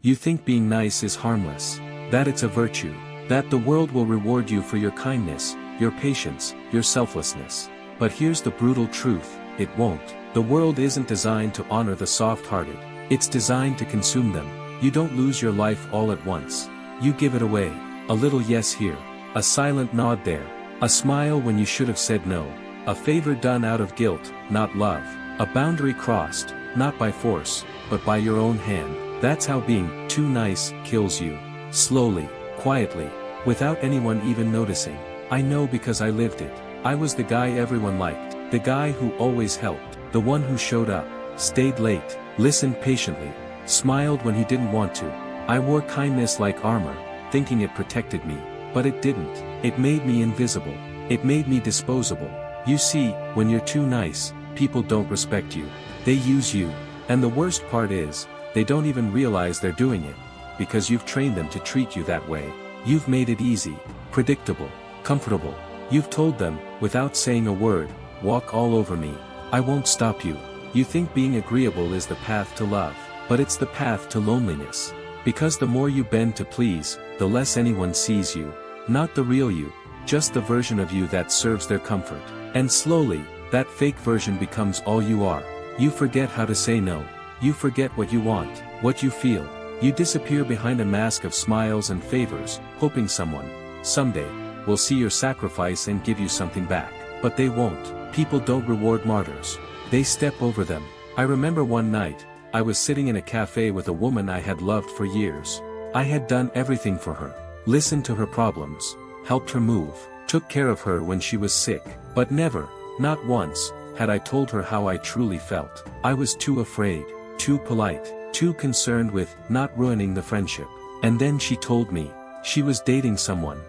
You think being nice is harmless, that it's a virtue, that the world will reward you for your kindness, your patience, your selflessness. But here's the brutal truth, it won't. The world isn't designed to honor the soft-hearted, it's designed to consume them. You don't lose your life all at once. You give it away, a little yes here, a silent nod there, a smile when you should have said no, a favor done out of guilt, not love, a boundary crossed, not by force, but by your own hand. That's how being too nice kills you. Slowly, quietly, without anyone even noticing. I know because I lived it. I was the guy everyone liked, the guy who always helped, the one who showed up, stayed late, listened patiently, smiled when he didn't want to. I wore kindness like armor, thinking it protected me, but it didn't. It made me invisible. It made me disposable. You see, when you're too nice, people don't respect you. They use you. And the worst part is, they don't even realize they're doing it, because you've trained them to treat you that way. You've made it easy, predictable, comfortable. You've told them, without saying a word, walk all over me. I won't stop you. You think being agreeable is the path to love, but it's the path to loneliness. Because the more you bend to please, the less anyone sees you. Not the real you, just the version of you that serves their comfort. And slowly, that fake version becomes all you are. You forget how to say no. You forget what you want, what you feel. You disappear behind a mask of smiles and favors, hoping someone, someday, will see your sacrifice and give you something back. But they won't. People don't reward martyrs. They step over them. I remember one night, I was sitting in a cafe with a woman I had loved for years. I had done everything for her. Listened to her problems, helped her move, took care of her when she was sick. But never, not once, had I told her how I truly felt. I was too afraid, too polite, too concerned with not ruining the friendship. And then she told me, she was dating someone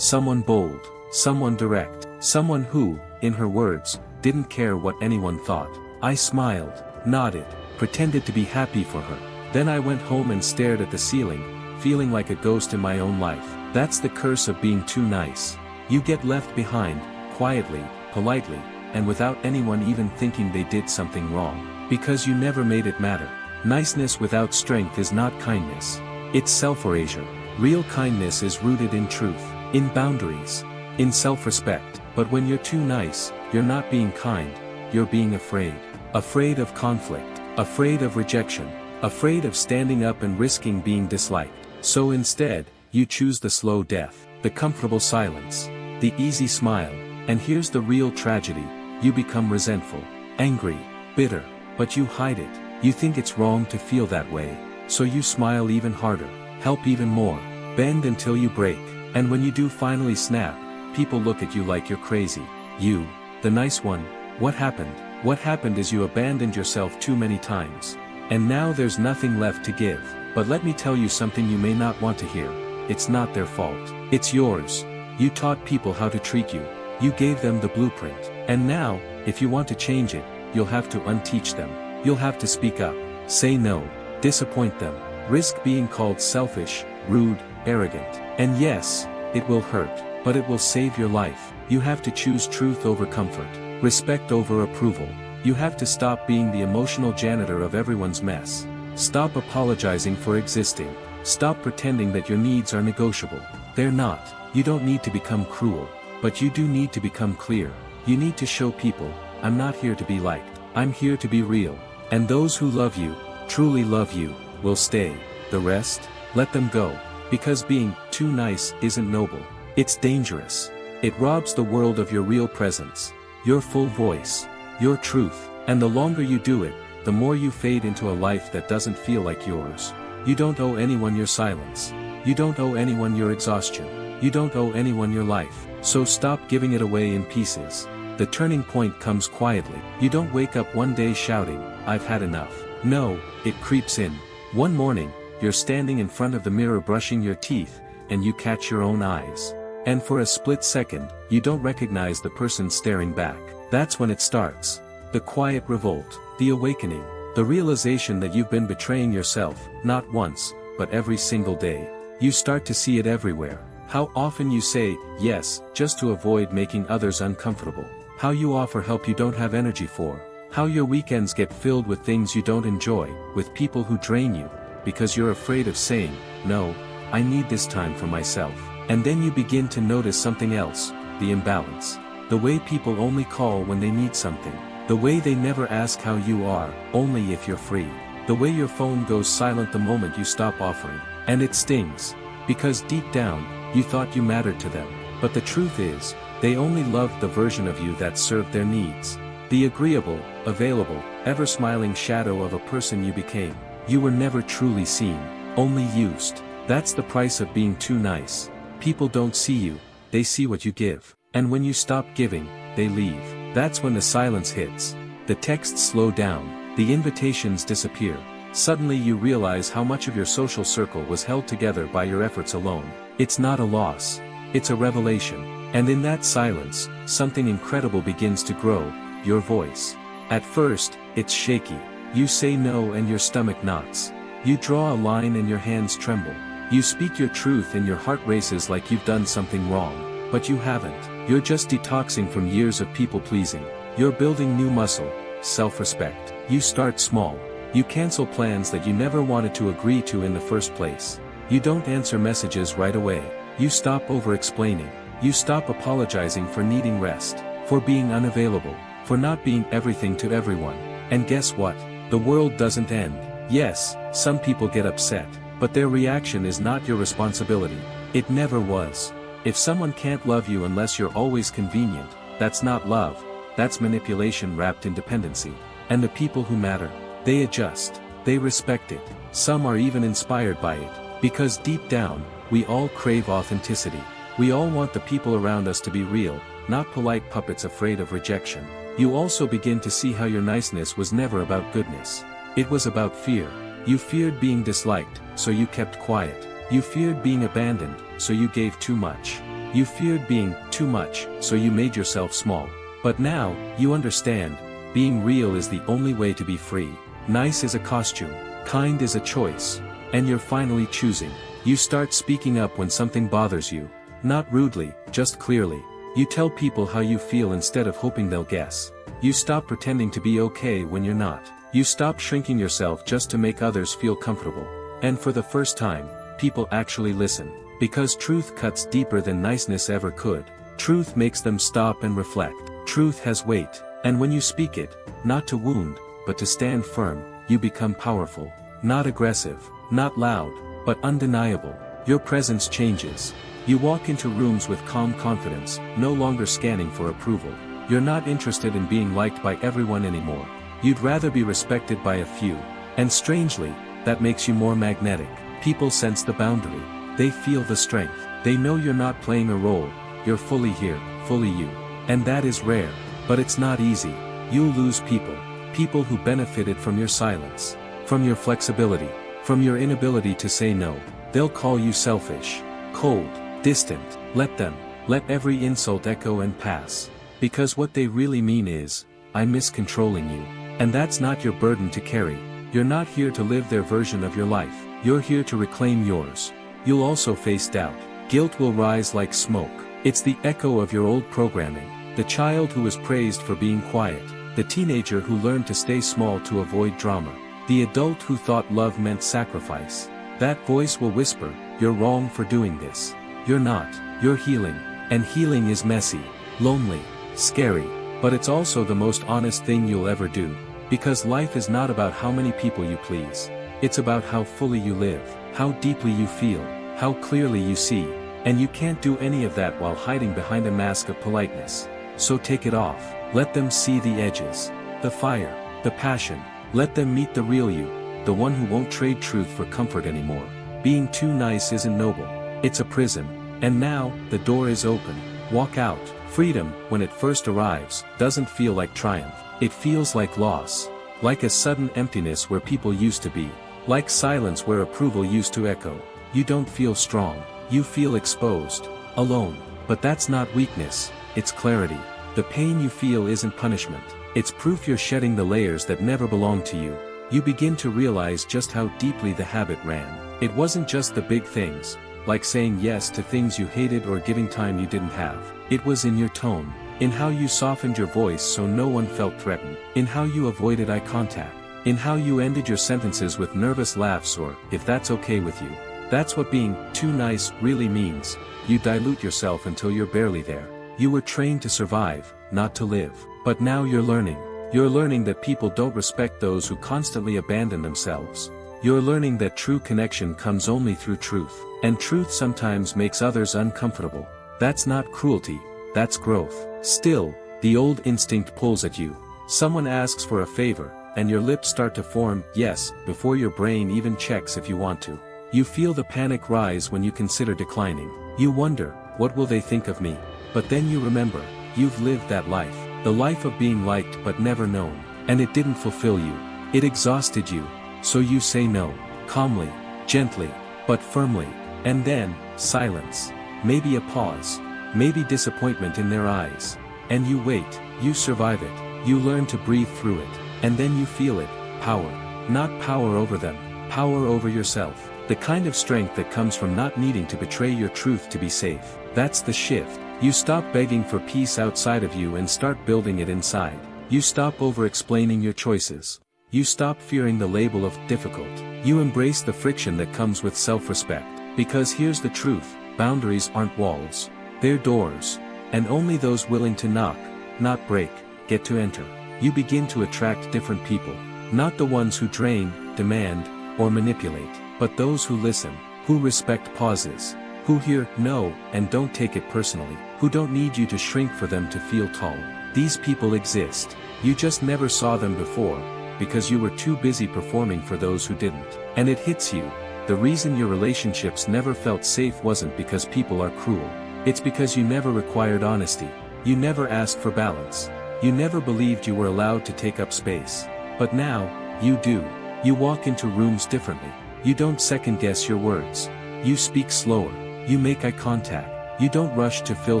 bold, someone direct, someone who, in her words, didn't care what anyone thought. I smiled, nodded, pretended to be happy for her. Then I went home and stared at the ceiling, feeling like a ghost in my own life. That's the curse of being too nice. You get left behind, quietly, politely, and without anyone even thinking they did something wrong. Because you never made it matter. Niceness without strength is not kindness. It's self-erasure. Real kindness is rooted in truth, in boundaries, in self-respect. But when you're too nice, you're not being kind, you're being afraid. Afraid of conflict, afraid of rejection, afraid of standing up and risking being disliked. So instead, you choose the slow death, the comfortable silence, the easy smile. And here's the real tragedy, you become resentful, angry, bitter, but you hide it. You think it's wrong to feel that way, so you smile even harder, help even more, bend until you break. And when you do finally snap, people look at you like you're crazy. You, the nice one, what happened? What happened is you abandoned yourself too many times. And now there's nothing left to give. But let me tell you something you may not want to hear. It's not their fault. It's yours. You taught people how to treat you. You gave them the blueprint. And now, if you want to change it, you'll have to unteach them. You'll have to speak up, say no, disappoint them, risk being called selfish, rude, arrogant. And yes, it will hurt, but it will save your life. You have to choose truth over comfort, respect over approval. You have to stop being the emotional janitor of everyone's mess. Stop apologizing for existing. Stop pretending that your needs are negotiable. They're not. You don't need to become cruel, but you do need to become clear. You need to show people, I'm not here to be liked, I'm here to be real. And those who love you, truly love you, will stay. The rest, let them go. Because being too nice isn't noble. It's dangerous. It robs the world of your real presence, your full voice, your truth. And the longer you do it, the more you fade into a life that doesn't feel like yours. You don't owe anyone your silence. You don't owe anyone your exhaustion. You don't owe anyone your life. So stop giving it away in pieces. The turning point comes quietly. You don't wake up one day shouting, I've had enough. No, it creeps in. One morning, you're standing in front of the mirror brushing your teeth, and you catch your own eyes. And for a split second, you don't recognize the person staring back. That's when it starts. The quiet revolt, the awakening, the realization that you've been betraying yourself, not once, but every single day. You start to see it everywhere. How often you say, yes, just to avoid making others uncomfortable. How you offer help you don't have energy for. How your weekends get filled with things you don't enjoy, with people who drain you. because you're afraid of saying, no, I need this time for myself. And then you begin to notice something else, the imbalance. The way people only call when they need something. The way they never ask how you are, only if you're free. The way your phone goes silent the moment you stop offering. And it stings. Because deep down, you thought you mattered to them. But the truth is, they only loved the version of you that served their needs. The agreeable, available, ever-smiling shadow of a person you became. You were never truly seen, only used. That's the price of being too nice. People don't see you, they see what you give. And when you stop giving, they leave. That's when the silence hits. The texts slow down, the invitations disappear. Suddenly you realize how much of your social circle was held together by your efforts alone. It's not a loss. It's a revelation. And in that silence, something incredible begins to grow, your voice. At first, it's shaky. You say no and your stomach knots. You draw a line and your hands tremble. You speak your truth and your heart races like you've done something wrong. But you haven't. You're just detoxing from years of people-pleasing. You're building new muscle, self-respect. You start small. You cancel plans that you never wanted to agree to in the first place. You don't answer messages right away. You stop over-explaining. You stop apologizing for needing rest, for being unavailable, for not being everything to everyone. And guess what? The world doesn't end. Yes, some people get upset, but their reaction is not your responsibility. It never was. If someone can't love you unless you're always convenient, that's not love, that's manipulation wrapped in dependency. And the people who matter, they adjust, they respect it. Some are even inspired by it. Because deep down, we all crave authenticity. We all want the people around us to be real, not polite puppets afraid of rejection. You also begin to see how your niceness was never about goodness. It was about fear. You feared being disliked, so you kept quiet. You feared being abandoned, so you gave too much. You feared being too much, so you made yourself small. But now, you understand, being real is the only way to be free. Nice is a costume, kind is a choice. And you're finally choosing. You start speaking up when something bothers you. Not rudely, just clearly. You tell people how you feel instead of hoping they'll guess. You stop pretending to be okay when you're not. You stop shrinking yourself just to make others feel comfortable. And for the first time, people actually listen. Because truth cuts deeper than niceness ever could. Truth makes them stop and reflect. Truth has weight. And when you speak it, not to wound, but to stand firm, you become powerful. Not aggressive, not loud, but undeniable. Your presence changes. You walk into rooms with calm confidence, no longer scanning for approval. You're not interested in being liked by everyone anymore. You'd rather be respected by a few. And strangely, that makes you more magnetic. People sense the boundary. They feel the strength. They know you're not playing a role. You're fully here, fully you. And that is rare. But it's not easy. You'll lose people. People who benefited from your silence. From your flexibility. From your inability to say no. They'll call you selfish. Cold. Distant. Let them. Let every insult echo and pass. Because what they really mean is, I miss controlling you. And that's not your burden to carry. You're not here to live their version of your life. You're here to reclaim yours. You'll also face doubt. Guilt will rise like smoke. It's the echo of your old programming. The child who was praised for being quiet. The teenager who learned to stay small to avoid drama. The adult who thought love meant sacrifice. That voice will whisper, you're wrong for doing this. You're not. You're healing. And healing is messy, lonely, scary, but it's also the most honest thing you'll ever do. Because life is not about how many people you please. It's about how fully you live, how deeply you feel, how clearly you see. And you can't do any of that while hiding behind a mask of politeness. So take it off. Let them see the edges. The fire. The passion. Let them meet the real you. The one who won't trade truth for comfort anymore. Being too nice isn't noble. It's a prison. And now, the door is open. Walk out. Freedom, when it first arrives, doesn't feel like triumph. It feels like loss. Like a sudden emptiness where people used to be. Like silence where approval used to echo. You don't feel strong. You feel exposed. Alone. But that's not weakness. It's clarity. The pain you feel isn't punishment. It's proof you're shedding the layers that never belonged to you. You begin to realize just how deeply the habit ran. It wasn't just the big things, like saying yes to things you hated or giving time you didn't have. It was in your tone, in how you softened your voice so no one felt threatened, in how you avoided eye contact, In how you ended your sentences with nervous laughs or, if that's okay with you. That's what being too nice really means. You dilute yourself until you're barely there. You were trained to survive, not to live. But now you're learning. You're learning that people don't respect those who constantly abandon themselves. You're learning that true connection comes only through truth. And truth sometimes makes others uncomfortable. That's not cruelty, that's growth. Still, the old instinct pulls at you. Someone asks for a favor, and your lips start to form yes before your brain even checks if you want to. You feel the panic rise when you consider declining. You wonder, what will they think of me? But then you remember, you've lived that life. The life of being liked but never known. And it didn't fulfill you. It exhausted you. So you say no, calmly, gently, but firmly. And then, silence. Maybe a pause. Maybe disappointment in their eyes. And you wait, you survive it. You learn to breathe through it. And then you feel it, power. Not power over them, power over yourself. The kind of strength that comes from not needing to betray your truth to be safe. That's the shift. You stop begging for peace outside of you and start building it inside. You stop over-explaining your choices. You stop fearing the label of difficult. You embrace the friction that comes with self-respect. Because here's the truth, boundaries aren't walls. They're doors. And only those willing to knock, not break, get to enter. You begin to attract different people. Not the ones who drain, demand, or manipulate, but those who listen, who respect pauses, who hear no and don't take it personally, who don't need you to shrink for them to feel tall. These people exist. You just never saw them before, because you were too busy performing for those who didn't. And it hits you. The reason your relationships never felt safe wasn't because people are cruel. It's because you never required honesty. You never asked for balance. You never believed you were allowed to take up space. But now, you do. You walk into rooms differently. You don't second-guess your words. You speak slower. You make eye contact. You don't rush to fill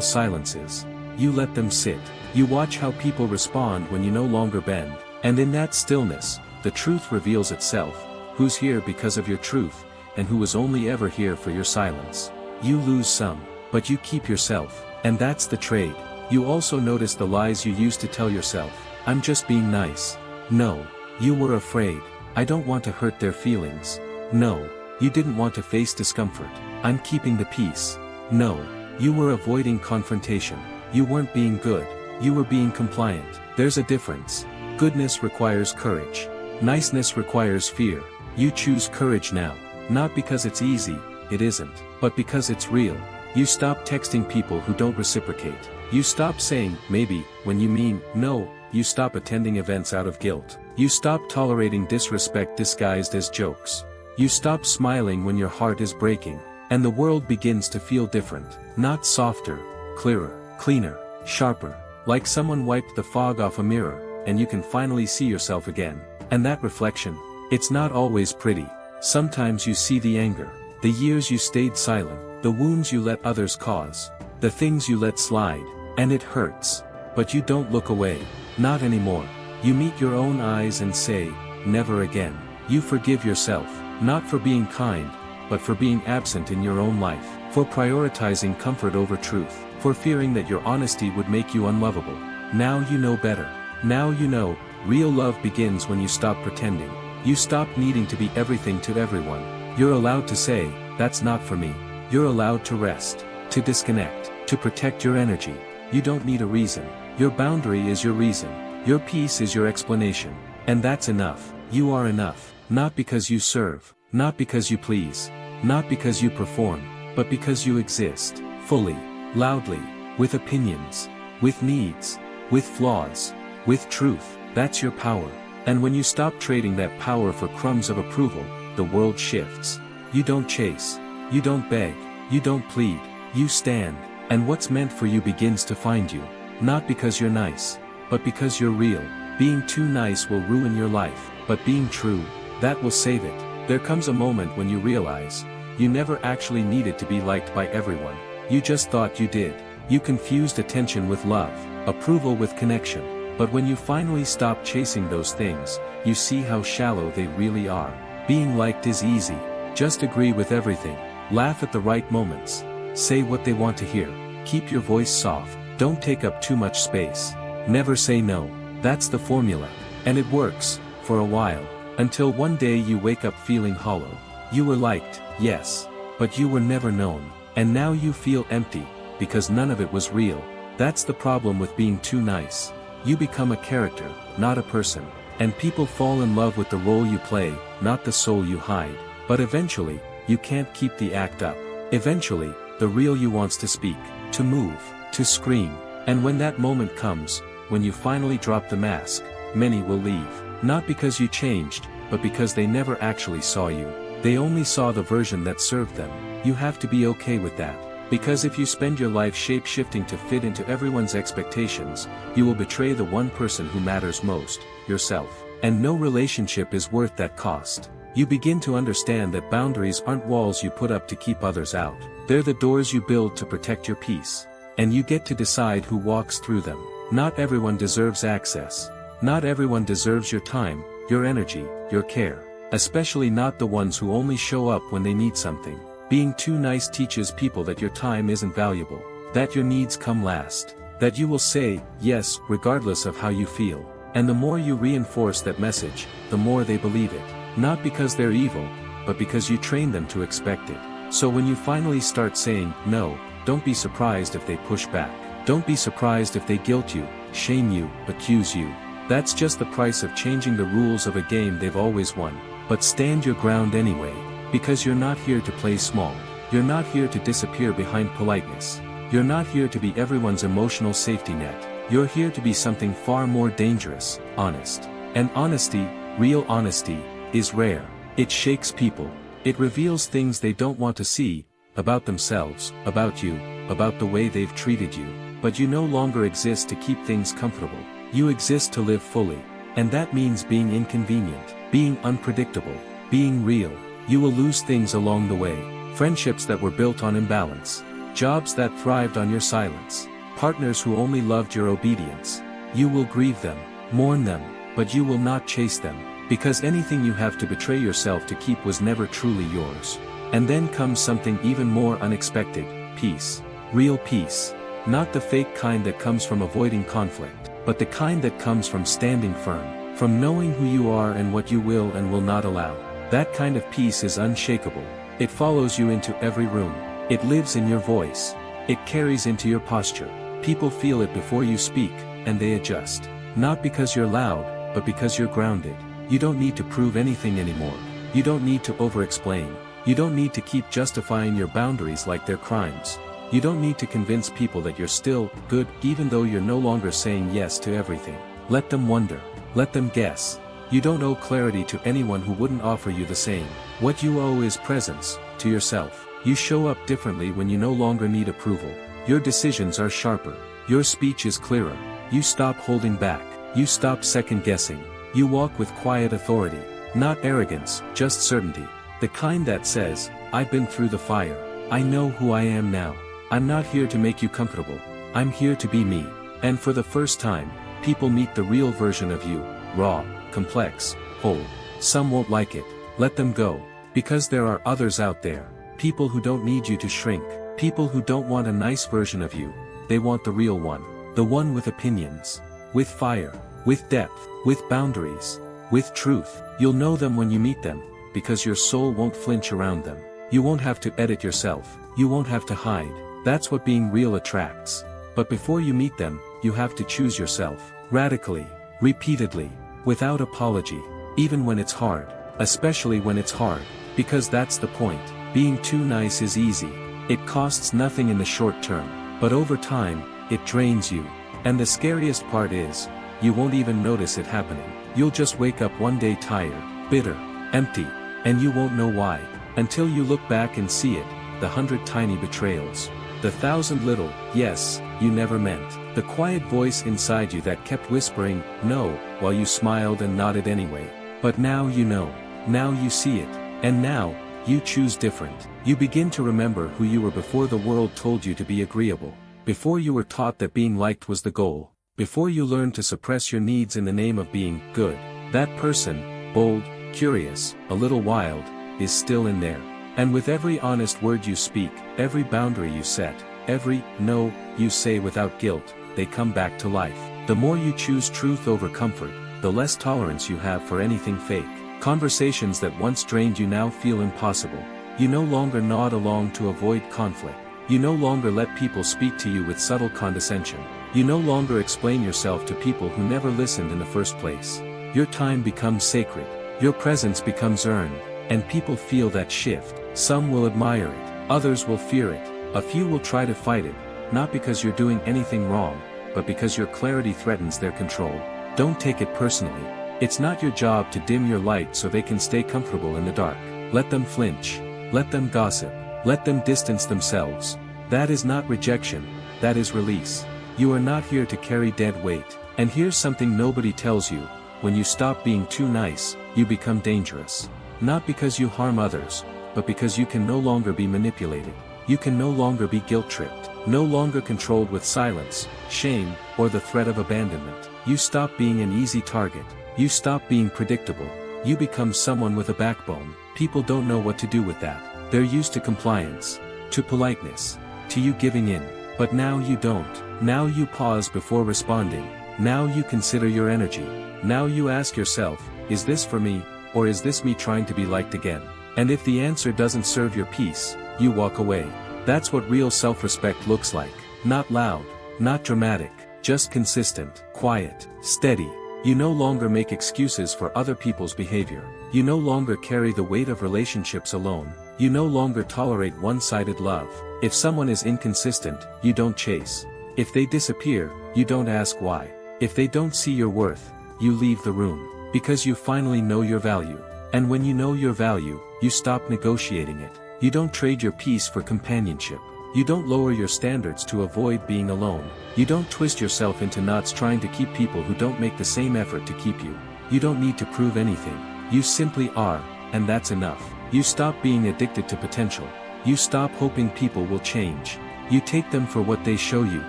silences. You let them sit. You watch how people respond when you no longer bend. And in that stillness, the truth reveals itself. Who's here because of your truth, and who was only ever here for your silence. You lose some, but you keep yourself. And that's the trade. You also notice the lies you used to tell yourself. I'm just being nice. No. You were afraid. I don't want to hurt their feelings. No. You didn't want to face discomfort. I'm keeping the peace. No. You were avoiding confrontation. You weren't being good. You were being compliant. There's a difference. Goodness requires courage. Niceness requires fear. You choose courage now. Not because it's easy, it isn't, but because it's real. You stop texting people who don't reciprocate. You stop saying, maybe, when you mean, no. You stop attending events out of guilt. You stop tolerating disrespect disguised as jokes. You stop smiling when your heart is breaking. And the world begins to feel different. Not softer, clearer, cleaner, sharper. Like someone wiped the fog off a mirror, and you can finally see yourself again. And that reflection, it's not always pretty. Sometimes you see the anger, the years you stayed silent, the wounds you let others cause, the things you let slide, and it hurts. But you don't look away. Not anymore. You meet your own eyes and say, never again. You forgive yourself, not for being kind, but for being absent in your own life, for prioritizing comfort over truth, for fearing that your honesty would make you unlovable. Now you know better. Now you know, real love begins when you stop pretending. You stop needing to be everything to everyone. You're allowed to say, that's not for me. You're allowed to rest, to disconnect, to protect your energy. You don't need a reason. Your boundary is your reason. Your peace is your explanation. And that's enough. You are enough. Not because you serve, not because you please, not because you perform, but because you exist, fully, loudly, with opinions, with needs, with flaws, with truth. That's your power. And when you stop trading that power for crumbs of approval, the world shifts. You don't chase. You don't beg. You don't plead. You stand. And what's meant for you begins to find you. Not because you're nice, but because you're real. Being too nice will ruin your life, but being true, that will save it. There comes a moment when you realize, you never actually needed to be liked by everyone. You just thought you did. You confused attention with love, approval with connection. But when you finally stop chasing those things, you see how shallow they really are. Being liked is easy. Just agree with everything. Laugh at the right moments. Say what they want to hear. Keep your voice soft. Don't take up too much space. Never say no. That's the formula. And it works, for a while. Until one day you wake up feeling hollow. You were liked, yes. But you were never known. And now you feel empty, because none of it was real. That's the problem with being too nice. You become a character, not a person. And people fall in love with the role you play, not the soul you hide. But eventually, you can't keep the act up. Eventually, the real you wants to speak, to move, to scream. And when that moment comes, when you finally drop the mask, many will leave. Not because you changed, but because they never actually saw you. They only saw the version that served them. You have to be okay with that. Because if you spend your life shape-shifting to fit into everyone's expectations, you will betray the one person who matters most, yourself. And no relationship is worth that cost. You begin to understand that boundaries aren't walls you put up to keep others out. They're the doors you build to protect your peace. And you get to decide who walks through them. Not everyone deserves access. Not everyone deserves your time, your energy, your care. Especially not the ones who only show up when they need something. Being too nice teaches people that your time isn't valuable, that your needs come last, that you will say yes regardless of how you feel. And the more you reinforce that message, the more they believe it. Not because they're evil, but because you train them to expect it. So when you finally start saying no, don't be surprised if they push back. Don't be surprised if they guilt you, shame you, accuse you. That's just the price of changing the rules of a game they've always won. But stand your ground anyway. Because you're not here to play small. You're not here to disappear behind politeness. You're not here to be everyone's emotional safety net. You're here to be something far more dangerous, honest. And honesty, real honesty, is rare. It shakes people. It reveals things they don't want to see, about themselves, about you, about the way they've treated you. But you no longer exist to keep things comfortable. You exist to live fully. And that means being inconvenient, being unpredictable, being real. You will lose things along the way. Friendships that were built on imbalance. Jobs that thrived on your silence. Partners who only loved your obedience. You will grieve them, mourn them, but you will not chase them. Because anything you have to betray yourself to keep was never truly yours. And then comes something even more unexpected, peace. Real peace. Not the fake kind that comes from avoiding conflict, but the kind that comes from standing firm. From knowing who you are and what you will and will not allow. That kind of peace is unshakable. It follows you into every room. It lives in your voice. It carries into your posture. People feel it before you speak, and they adjust. Not because you're loud, but because you're grounded. You don't need to prove anything anymore. You don't need to over-explain. You don't need to keep justifying your boundaries like they're crimes. You don't need to convince people that you're still good even though you're no longer saying yes to everything. Let them wonder. Let them guess. You don't owe clarity to anyone who wouldn't offer you the same. What you owe is presence, to yourself. You show up differently when you no longer need approval. Your decisions are sharper. Your speech is clearer. You stop holding back. You stop second-guessing. You walk with quiet authority. Not arrogance, just certainty. The kind that says, I've been through the fire. I know who I am now. I'm not here to make you comfortable. I'm here to be me. And for the first time, people meet the real version of you, raw, complex, whole. Some won't like it. Let them go. Because there are others out there. People who don't need you to shrink. People who don't want a nice version of you. They want the real one. The one with opinions. With fire. With depth. With boundaries. With truth. You'll know them when you meet them. Because your soul won't flinch around them. You won't have to edit yourself. You won't have to hide. That's what being real attracts. But before you meet them, you have to choose yourself. Radically. Repeatedly. Without apology. Even when it's hard. Especially when it's hard. Because that's the point. Being too nice is easy. It costs nothing in the short term. But over time, it drains you. And the scariest part is, you won't even notice it happening. You'll just wake up one day tired, bitter, empty, and you won't know why. Until you look back and see it, the 100 tiny betrayals. The 1,000 little, yes, you never meant. The quiet voice inside you that kept whispering, no, while you smiled and nodded anyway. But now you know. Now you see it. And now, you choose different. You begin to remember who you were before the world told you to be agreeable. Before you were taught that being liked was the goal. Before you learned to suppress your needs in the name of being good. That person, bold, curious, a little wild, is still in there. And with every honest word you speak, every boundary you set, every no you say without guilt, they come back to life. The more you choose truth over comfort, the less tolerance you have for anything fake. Conversations that once drained you now feel impossible. You no longer nod along to avoid conflict. You no longer let people speak to you with subtle condescension. You no longer explain yourself to people who never listened in the first place. Your time becomes sacred. Your presence becomes earned. And people feel that shift. Some will admire it. Others will fear it. A few will try to fight it, not because you're doing anything wrong, but because your clarity threatens their control. Don't take it personally. It's not your job to dim your light so they can stay comfortable in the dark. Let them flinch. Let them gossip. Let them distance themselves. That is not rejection, that is release. You are not here to carry dead weight. And here's something nobody tells you: when you stop being too nice, you become dangerous. Not because you harm others, but because you can no longer be manipulated. You can no longer be guilt-tripped, no longer controlled with silence, shame, or the threat of abandonment. You stop being an easy target. You stop being predictable. You become someone with a backbone. People don't know what to do with that. They're used to compliance, to politeness, to you giving in. But now you don't. Now you pause before responding. Now you consider your energy. Now you ask yourself, is this for me, or is this me trying to be liked again? And if the answer doesn't serve your peace, you walk away. That's what real self-respect looks like. Not loud, not dramatic, just consistent, quiet, steady. You no longer make excuses for other people's behavior. You no longer carry the weight of relationships alone. You no longer tolerate one-sided love. If someone is inconsistent, you don't chase. If they disappear, you don't ask why. If they don't see your worth, you leave the room. Because you finally know your value. And when you know your value, you stop negotiating it. You don't trade your peace for companionship. You don't lower your standards to avoid being alone. You don't twist yourself into knots trying to keep people who don't make the same effort to keep you. You don't need to prove anything. You simply are, and that's enough. You stop being addicted to potential. You stop hoping people will change. You take them for what they show you,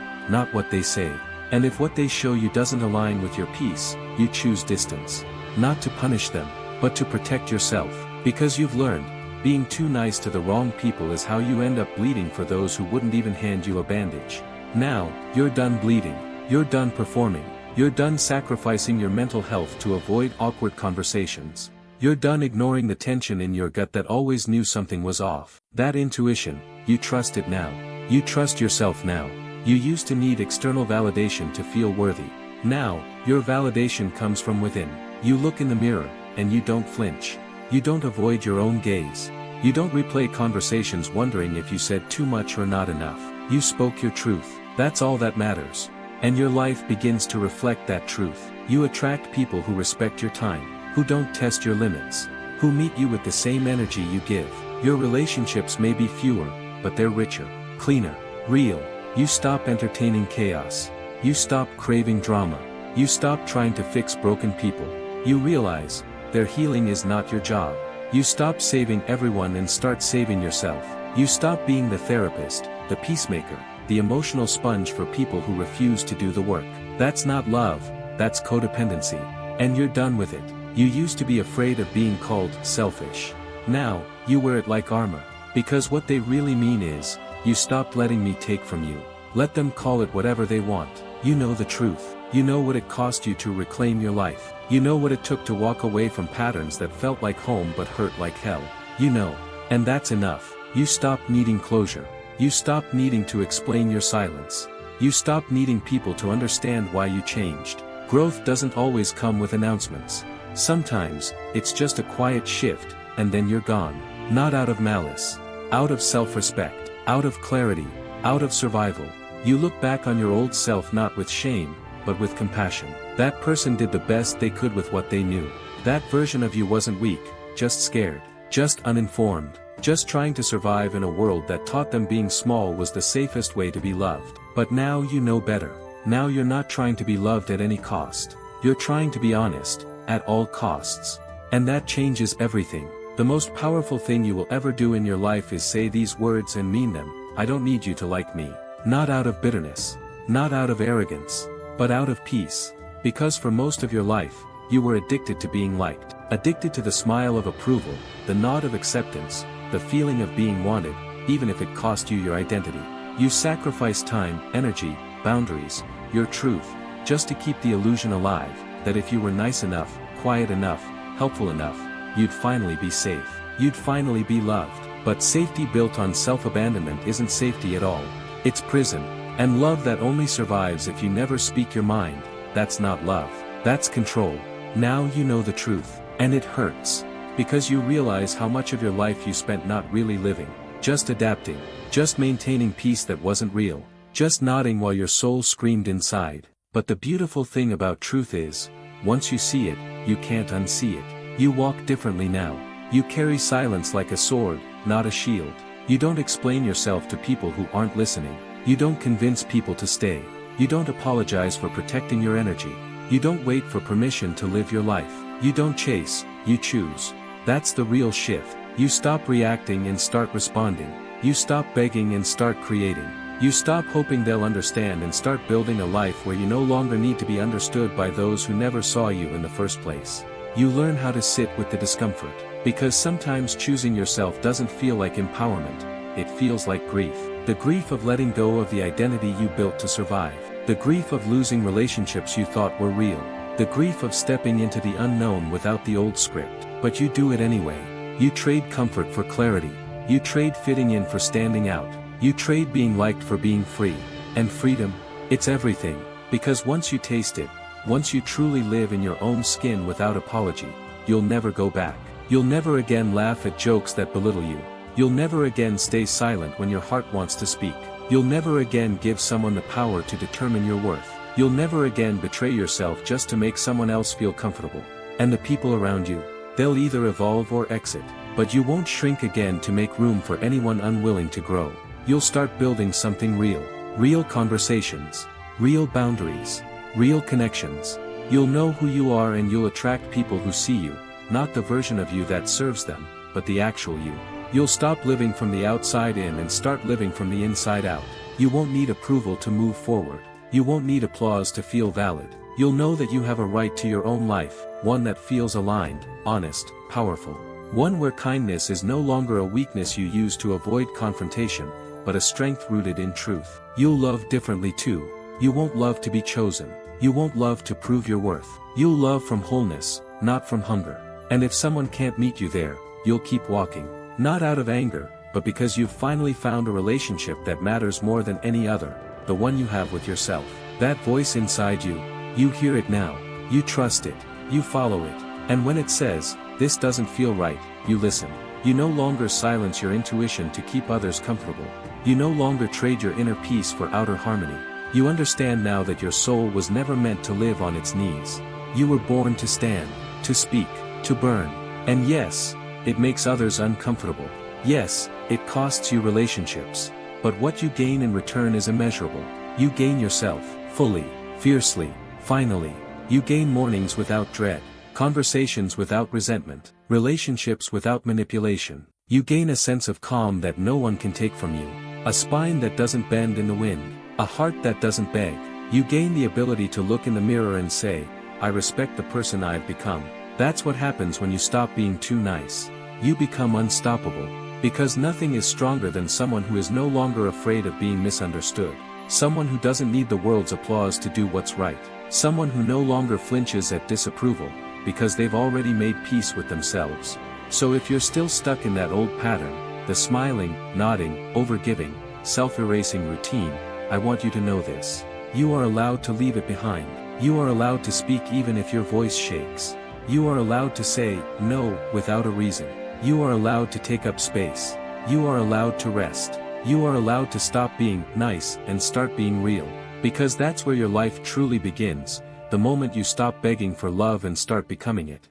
not what they say. And if what they show you doesn't align with your peace, you choose distance. Not to punish them, but to protect yourself. Because you've learned, being too nice to the wrong people is how you end up bleeding for those who wouldn't even hand you a bandage. Now, you're done bleeding. You're done performing. You're done sacrificing your mental health to avoid awkward conversations. You're done ignoring the tension in your gut that always knew something was off. That intuition, you trust it now. You trust yourself now. You used to need external validation to feel worthy. Now, your validation comes from within. You look in the mirror, and you don't flinch. You don't avoid your own gaze. You don't replay conversations wondering if you said too much or not enough. You spoke your truth. That's all that matters. And your life begins to reflect that truth. You attract people who respect your time, who don't test your limits, who meet you with the same energy you give. Your relationships may be fewer, but they're richer, cleaner, real. You stop entertaining chaos. You stop craving drama. You stop trying to fix broken people. You realize, their healing is not your job. You stop saving everyone and start saving yourself. You stop being the therapist, the peacemaker, the emotional sponge for people who refuse to do the work. That's not love, that's codependency. And you're done with it. You used to be afraid of being called selfish. Now, you wear it like armor. Because what they really mean is, you stopped letting me take from you. Let them call it whatever they want. You know the truth. You know what it cost you to reclaim your life. You know what it took to walk away from patterns that felt like home but hurt like hell. You know. And that's enough. You stopped needing closure. You stopped needing to explain your silence. You stopped needing people to understand why you changed. Growth doesn't always come with announcements. Sometimes, it's just a quiet shift, and then you're gone. Not out of malice. Out of self-respect. Out of clarity. Out of survival. You look back on your old self not with shame, but with compassion. That person did the best they could with what they knew. That version of you wasn't weak, just scared, just uninformed, just trying to survive in a world that taught them being small was the safest way to be loved. But now you know better. Now you're not trying to be loved at any cost. You're trying to be honest, at all costs. And that changes everything. The most powerful thing you will ever do in your life is say these words and mean them. I don't need you to like me. Not out of bitterness. Not out of arrogance. But out of peace. Because for most of your life, you were addicted to being liked. Addicted to the smile of approval, the nod of acceptance, the feeling of being wanted, even if it cost you your identity. You sacrificed time, energy, boundaries, your truth, just to keep the illusion alive, that if you were nice enough, quiet enough, helpful enough, you'd finally be safe. You'd finally be loved. But safety built on self-abandonment isn't safety at all. It's prison. And love that only survives if you never speak your mind, that's not love. That's control. Now you know the truth. And it hurts. Because you realize how much of your life you spent not really living. Just adapting. Just maintaining peace that wasn't real. Just nodding while your soul screamed inside. But the beautiful thing about truth is, once you see it, you can't unsee it. You walk differently now. You carry silence like a sword, not a shield. You don't explain yourself to people who aren't listening. You don't convince people to stay. You don't apologize for protecting your energy. You don't wait for permission to live your life. You don't chase, you choose. That's the real shift. You stop reacting and start responding. You stop begging and start creating. You stop hoping they'll understand and start building a life where you no longer need to be understood by those who never saw you in the first place. You learn how to sit with the discomfort. Because sometimes choosing yourself doesn't feel like empowerment, it feels like grief. The grief of letting go of the identity you built to survive. The grief of losing relationships you thought were real. The grief of stepping into the unknown without the old script. But you do it anyway. You trade comfort for clarity. You trade fitting in for standing out. You trade being liked for being free. And freedom, it's everything. Because once you taste it, once you truly live in your own skin without apology, you'll never go back. You'll never again laugh at jokes that belittle you. You'll never again stay silent when your heart wants to speak. You'll never again give someone the power to determine your worth. You'll never again betray yourself just to make someone else feel comfortable. And the people around you, they'll either evolve or exit. But you won't shrink again to make room for anyone unwilling to grow. You'll start building something real. Real conversations. Real boundaries. Real connections. You'll know who you are and you'll attract people who see you. Not the version of you that serves them, but the actual you. You'll stop living from the outside in and start living from the inside out. You won't need approval to move forward. You won't need applause to feel valid. You'll know that you have a right to your own life, one that feels aligned, honest, powerful. One where kindness is no longer a weakness you use to avoid confrontation, but a strength rooted in truth. You'll love differently too. You won't love to be chosen. You won't love to prove your worth. You'll love from wholeness, not from hunger. And if someone can't meet you there, you'll keep walking. Not out of anger, but because you've finally found a relationship that matters more than any other, the one you have with yourself. That voice inside you, you hear it now. You trust it. You follow it. And when it says, this doesn't feel right, you listen. You no longer silence your intuition to keep others comfortable. You no longer trade your inner peace for outer harmony. You understand now that your soul was never meant to live on its knees. You were born to stand, to speak, to burn. And yes, it makes others uncomfortable. Yes, it costs you relationships. But what you gain in return is immeasurable. You gain yourself, fully, fiercely, finally. You gain mornings without dread, conversations without resentment, relationships without manipulation. You gain a sense of calm that no one can take from you, a spine that doesn't bend in the wind, a heart that doesn't beg. You gain the ability to look in the mirror and say, I respect the person I've become. That's what happens when you stop being too nice. You become unstoppable. Because nothing is stronger than someone who is no longer afraid of being misunderstood. Someone who doesn't need the world's applause to do what's right. Someone who no longer flinches at disapproval, because they've already made peace with themselves. So if you're still stuck in that old pattern, the smiling, nodding, overgiving, self-erasing routine, I want you to know this. You are allowed to leave it behind. You are allowed to speak even if your voice shakes. You are allowed to say, no, without a reason. You are allowed to take up space. You are allowed to rest. You are allowed to stop being nice and start being real. Because that's where your life truly begins, the moment you stop begging for love and start becoming it.